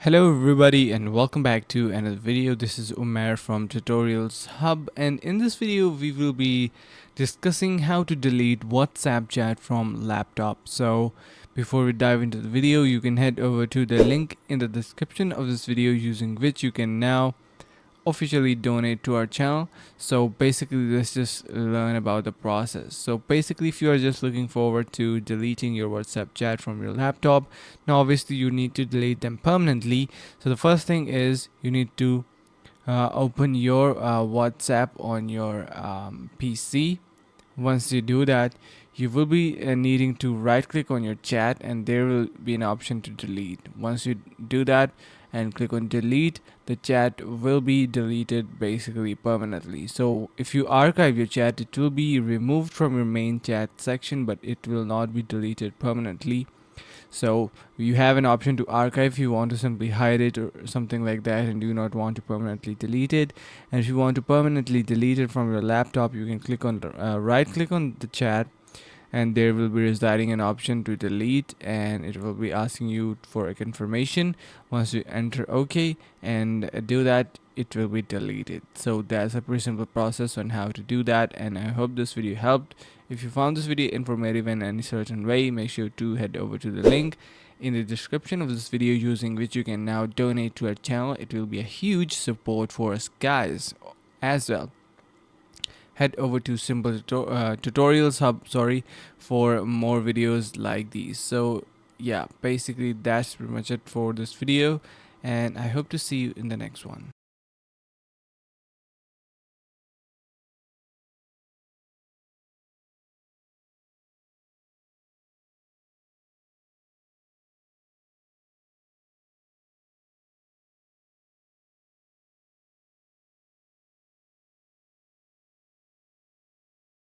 Hello everybody and welcome back to another video. This is Umair from Tutorials Hub, and in this video we will be discussing how to delete WhatsApp chat from laptop. So before we dive into the video, you can head over to the link in the description of this video, using which you can now officially donate to our channel. So basically, let's just learn about the process. So basically, if you are just looking forward to deleting your WhatsApp chat from your laptop, now obviously you need to delete them permanently. So the first thing is you need to open your WhatsApp on your PC. Once you do that, you will be needing to right click on your chat, and there will be an option to delete. Once you do that and click on delete, the chat will be deleted basically permanently. So if you archive your chat, it will be removed from your main chat section, but it will not be deleted permanently. So you have an option to archive if you want to simply hide it or something like that and do not want to permanently delete it. And if you want to permanently delete it from your laptop, you can click on the right click on the chat, and there will be residing an option to delete, and it will be asking you for a confirmation. Once you enter OK and do that, it will be deleted. So that's a pretty simple process on how to do that, and I hope this video helped. If you found this video informative in any certain way, make sure to head over to the link in the description of this video, using which you can now donate to our channel. It will be a huge support for us guys as well. Head over to Tutorials Hub, for more videos like these. So yeah, basically that's pretty much it for this video, and I hope to see you in the next one.